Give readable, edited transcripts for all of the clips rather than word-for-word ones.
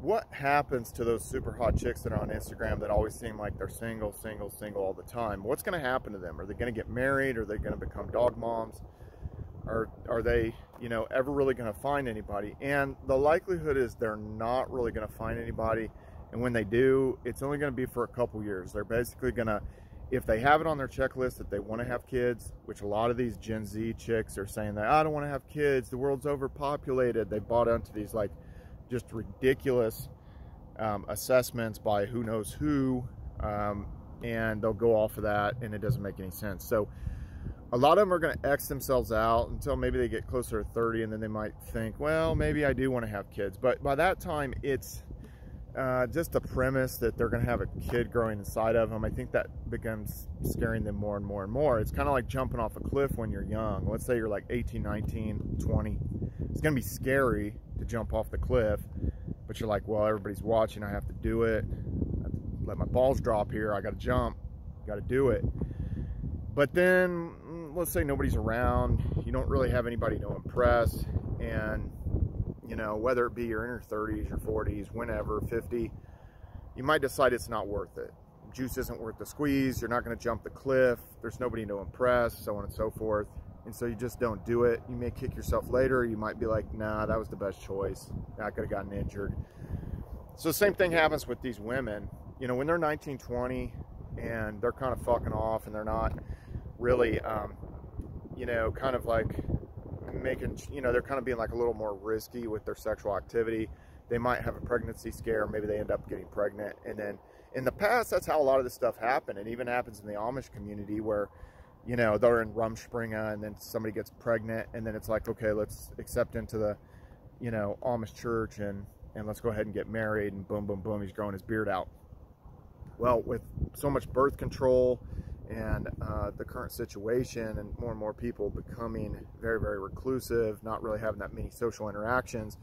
what happens to those super hot chicks that are on Instagram that always seem like they're single all the time? What's going to happen to them? Are they going to get married? Are they going to become dog moms? Are they, you know, ever really going to find anybody? And the likelihood is they're not really going to find anybody. And when they do, it's only going to be for a couple years. They're basically going to, if they have it on their checklist that they want to have kids, which a lot of these Gen Z chicks are saying that, I don't want to have kids, the world's overpopulated. They bought into these like just ridiculous assessments by who knows who, and they'll go off of that, and it doesn't make any sense. So a lot of them are going to X themselves out until maybe they get closer to 30, and then they might think, well, maybe I do want to have kids. But by that time, it's just the premise that they're going to have a kid growing inside of them. I think that becomes scaring them more and more and more. It's kind of like jumping off a cliff when you're young. Let's say you're like 18, 19, 20. It's going to be scary to jump off the cliff, but you're like, well, everybody's watching. I have to do it. I have to let my balls drop here. I got to jump. Got to do it. But then, let's say nobody's around. You don't really have anybody to impress. And you know, whether it be you're in your 30s, your 40s, whenever, 50, you might decide it's not worth it. Juice isn't worth the squeeze. You're not going to jump the cliff. There's nobody to impress, so on and so forth. And so you just don't do it. You may kick yourself later. You might be like, nah, that was the best choice. I could have gotten injured. So the same thing happens with these women. You know, when they're 19, 20, and they're kind of fucking off, and they're not really, you know, kind of like making, you know, they're kind of being like a little more risky with their sexual activity. They might have a pregnancy scare. Maybe they end up getting pregnant. And then in the past, that's how a lot of this stuff happened. It even happens in the Amish community where, you know, they're in Rumspringa and then somebody gets pregnant, and then it's like, okay, let's accept into the, you know, Amish church and let's go ahead and get married, and boom, boom, boom, he's growing his beard out. Well, with so much birth control and the current situation, and more people becoming very, very reclusive, not really having that many social interactions,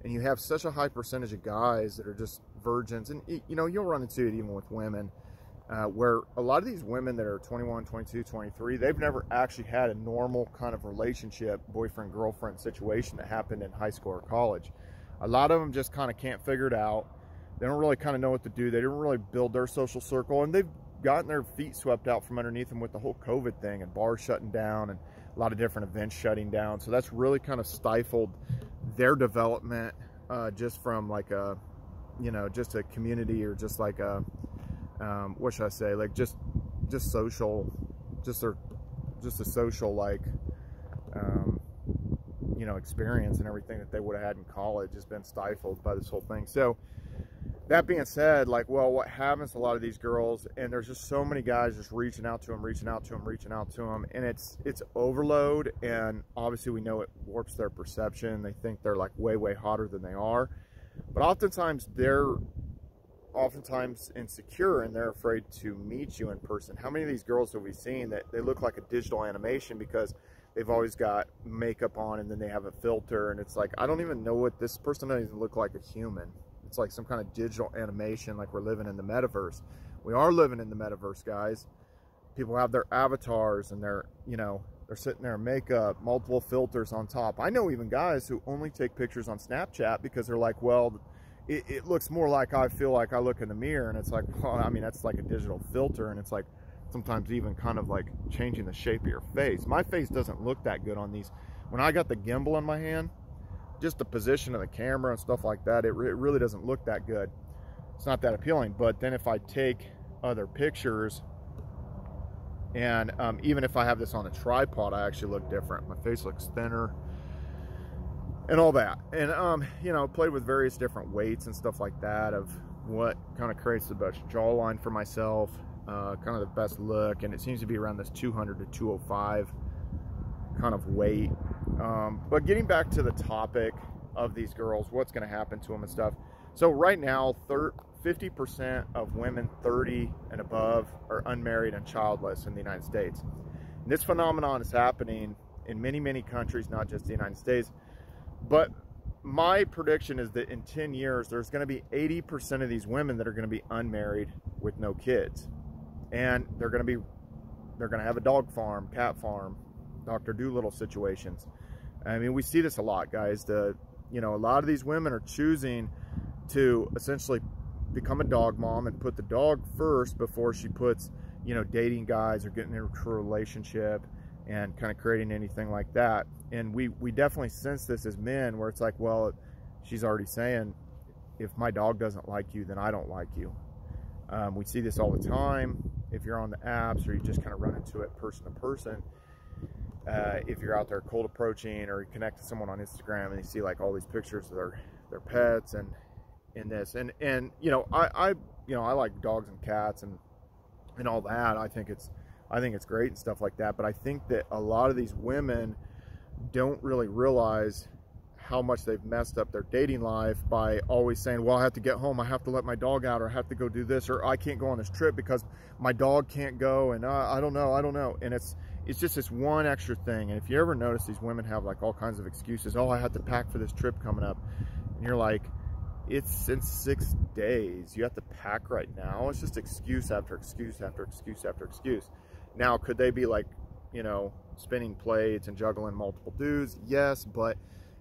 and you have such a high percentage of guys that are just virgins, and you know, you'll run into it even with women, where a lot of these women that are 21, 22, 23, they've never actually had a normal kind of relationship, boyfriend-girlfriend situation that happened in high school or college. A lot of them just kind of can't figure it out. They don't really kind of know what to do. They don't really build their social circle, and they've gotten their feet swept out from underneath them with the whole COVID thing and bars shutting down and a lot of different events shutting down. So that's really kind of stifled their development, just from like a, you know, just a community, or just like a, what should I say? Like just social, just a social, like, you know, experience, and everything that they would have had in college has been stifled by this whole thing. So that being said, like, well, what happens to a lot of these girls, and there's just so many guys just reaching out to them, and it's overload, and obviously we know it warps their perception. They think they're like way hotter than they are, but oftentimes they're insecure, and they're afraid to meet you in person. How many of these girls have we seen that they look like a digital animation because they've always got makeup on, and then they have a filter, and it's like, I don't even know what this person doesn't even look like a human. It's like some kind of digital animation, like we're living in the metaverse. We are living in the metaverse, guys. People have their avatars, and they're, you know, they're sitting there in makeup, multiple filters on top. I know even guys who only take pictures on Snapchat because they're like, well, it looks more like I feel like I look in the mirror. And it's like, well, I mean, that's like a digital filter, and it's like sometimes even kind of like changing the shape of your face. My face doesn't look that good on these. When I got the gimbal in my hand, just the position of the camera and stuff like that, it really doesn't look that good. It's not that appealing. But then if I take other pictures, and even if I have this on a tripod, I actually look different. My face looks thinner and all that. And you know, played with various different weights and stuff like that of what kind of creates the best jawline for myself, kind of the best look, and it seems to be around this 200 to 205 kind of weight. But getting back to the topic of these girls, what's going to happen to them and stuff. So right now, 50% of women 30 and above are unmarried and childless in the United States. And this phenomenon is happening in many countries, not just the United States. But my prediction is that in 10 years, there's going to be 80% of these women that are going to be unmarried with no kids. And they're going to have a dog farm, cat farm, Dr. Dolittle situations. I mean, we see this a lot, guys. You know, a lot of these women are choosing to essentially become a dog mom and put the dog first before she puts, you know, dating guys or getting into a relationship and kind of creating anything like that. And we definitely sense this as men, where it's like, well, she's already saying, if my dog doesn't like you, then I don't like you. We see this all the time. If you're on the apps, or you just kind of run into it person to person, if you're out there cold approaching, or you connect to someone on Instagram and you see like all these pictures of their pets and in this, and you know, I like dogs and cats and all that. I think it's great and stuff like that. But I think that a lot of these women don't really realize how much they've messed up their dating life by always saying, well, I have to get home, I have to let my dog out, or I have to go do this, or I can't go on this trip because my dog can't go, and I don't know. And it's just this one extra thing. And if you ever notice, these women have like all kinds of excuses. Oh, I have to pack for this trip coming up. And you're like, it's in 6 days. You have to pack right now. It's just excuse after excuse after excuse after excuse. Now, could they be like, you know, spinning plates and juggling multiple dudes? Yes, but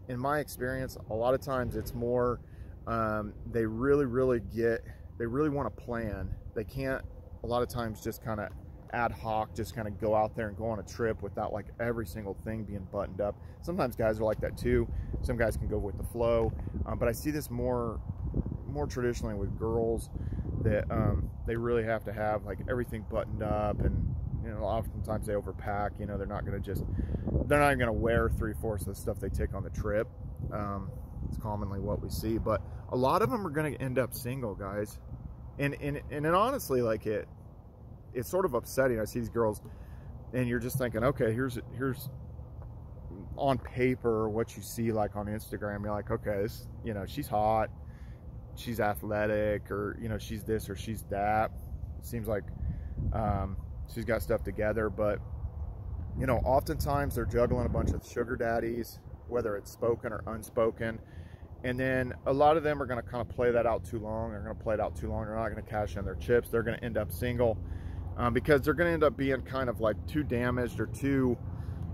in my experience, a lot of times it's more, they really want to plan. They can't, a lot of times, just kind of ad hoc, just kind of go out there and go on a trip without like every single thing being buttoned up. Sometimes guys are like that too. Some guys can go with the flow, but I see this more traditionally with girls, that they really have to have like everything buttoned up, and you know, oftentimes they overpack. You know, they're not even going to wear 3/4 of the stuff they take on the trip. It's commonly what we see, but a lot of them are going to end up single, guys. And honestly, like it's sort of upsetting. I see these girls, and you're just thinking, okay, here's on paper what you see like on Instagram. You're like, okay, this, you know, she's hot, she's athletic, or you know, she's this or she's that. It seems like she's got stuff together, but you know, oftentimes they're juggling a bunch of sugar daddies, whether it's spoken or unspoken. And then a lot of them are going to kind of play that out too long. They're going to play it out too long. They're not going to cash in their chips. They're going to end up single, because they're going to end up being kind of like too damaged, or too,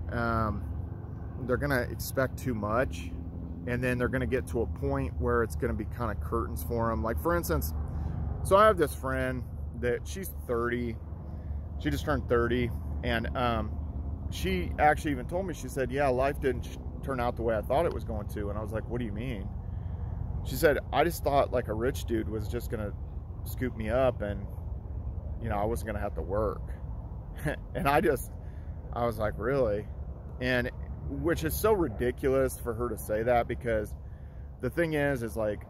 they're going to expect too much. And then they're going to get to a point where it's going to be kind of curtains for them. Like, for instance, so I have this friend that she's 30. She just turned 30. And she actually even told me, she said, yeah, life didn't turn out the way I thought it was going to. And I was like, what do you mean? She said, I just thought like a rich dude was just going to scoop me up, and you know, I wasn't going to have to work. And I was like, really? And which is so ridiculous for her to say that, because the thing is like,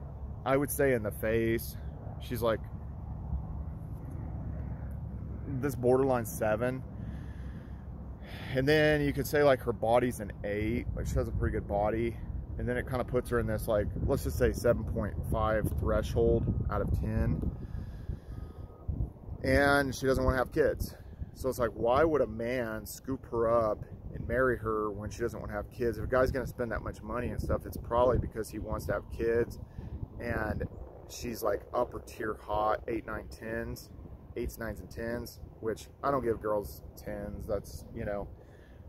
I would say in the face, she's like this borderline 7. And then you could say like her body's an 8, like she has a pretty good body. And then it kind of puts her in this, like, let's just say 7.5 threshold out of 10. And she doesn't want to have kids. So it's like, why would a man scoop her up and marry her when she doesn't want to have kids? If a guy's going to spend that much money and stuff, it's probably because he wants to have kids. And she's like upper tier hot, 8, 9, 10s, 8s, 9s, and 10s, which I don't give girls 10s. That's, you know,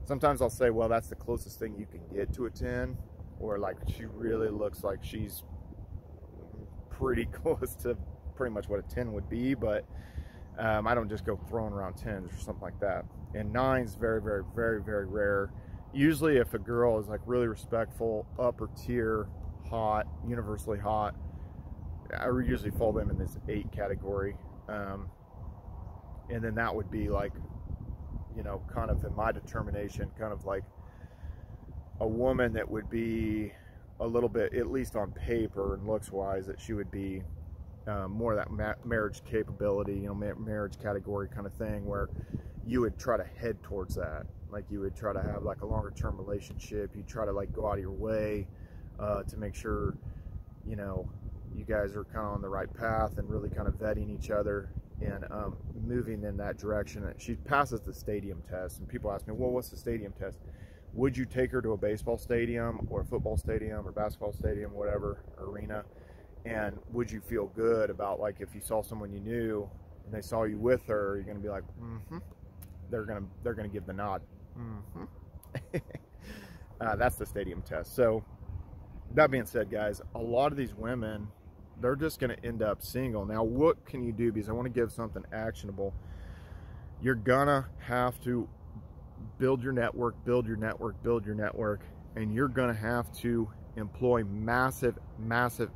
sometimes I'll say, well, that's the closest thing you can get to a 10. Or like, she really looks like she's pretty close to pretty much what a 10 would be, but I don't just go throwing around 10s or something like that. And 9s, very, very, very, very rare. Usually if a girl is like really respectful, upper tier, hot, universally hot, I usually fall them in this 8 category. And then that would be like, you know, kind of in my determination, kind of like a woman that would be a little bit, at least on paper and looks wise, that she would be more of that marriage capability, you know, marriage category kind of thing, where you would try to head towards that. Like, you would try to have like a longer term relationship. You try to like go out of your way to make sure, you know, you guys are kind of on the right path and really kind of vetting each other and moving in that direction. She passes the stadium test, and people ask me, well, what's the stadium test? Would you take her to a baseball stadium or a football stadium or basketball stadium, whatever, arena? And would you feel good about, like, if you saw someone you knew and they saw you with her, you're gonna be like, mm-hmm. They're gonna give the nod. Mm-hmm. That's the stadium test. So that being said, guys, a lot of these women they're just going to end up single. Now, what can you do? Because I want to give something actionable. You're gonna have to build your network, and you're gonna have to employ massive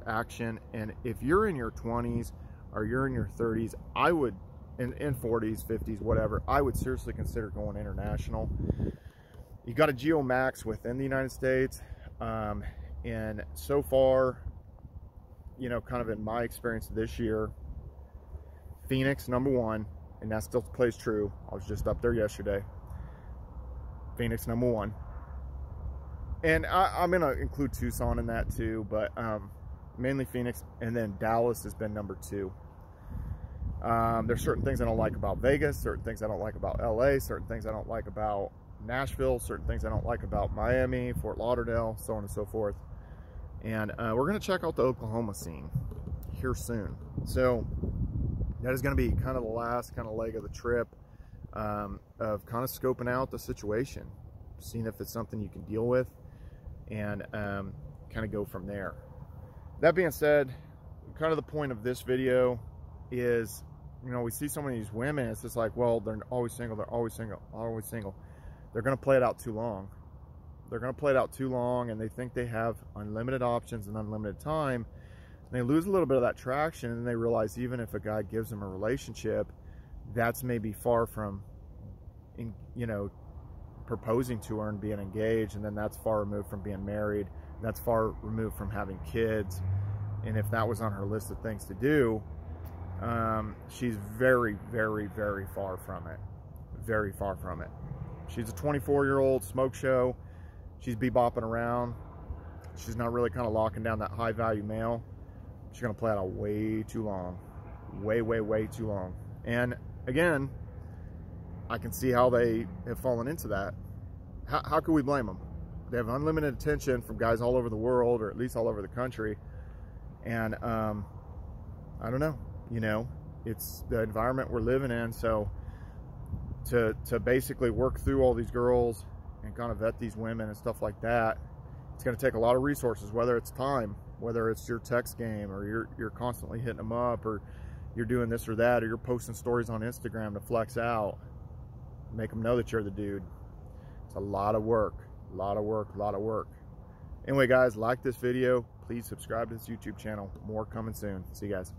action. And if you're in your 20s or you're in your 30s, I would, in 40s, 50s, whatever, I would seriously consider going international. You got a geo max within the United States, and so far, you know, kind of in my experience this year, Phoenix #1, and that still plays true. I was just up there yesterday. Phoenix #1, and I'm gonna include Tucson in that too, but mainly Phoenix, and then Dallas has been #2. There's certain things I don't like about Vegas, certain things I don't like about LA, certain things I don't like about Nashville, certain things I don't like about Miami, Fort Lauderdale, so on and so forth. And we're gonna check out the Oklahoma scene here soon. So that is going to be kind of the last kind of leg of the trip, of kind of scoping out the situation, seeing if it's something you can deal with, and kind of go from there. That being said, kind of the point of this video is, you know, we see so many of these women, it's just like, well, they're always single, they're always single, always single. They're going to play it out too long. They're going to play it out too long, and they think they have unlimited options and unlimited time. They lose a little bit of that traction, and they realize even if a guy gives them a relationship, that's maybe far from, you know, proposing to her and being engaged, and then that's far removed from being married, that's far removed from having kids. And if that was on her list of things to do, she's very far from it. Very far from it. She's a 24-year-old smoke show. She's bebopping around. She's not really kind of locking down that high value male. She's going to play it out way too long. Way too long. And again, I can see how they have fallen into that. How could we blame them? They have unlimited attention from guys all over the world, or at least all over the country. And I don't know, you know, it's the environment we're living in. So to basically work through all these girls and kind of vet these women and stuff like that, it's going to take a lot of resources, whether it's time, whether it's your text game, or you're constantly hitting them up, or you're doing this or that, or you're posting stories on Instagram to flex out, make them know that you're the dude. It's a lot of work, a lot of work. Anyway, guys, like this video. Please subscribe to this YouTube channel. More coming soon. See you guys.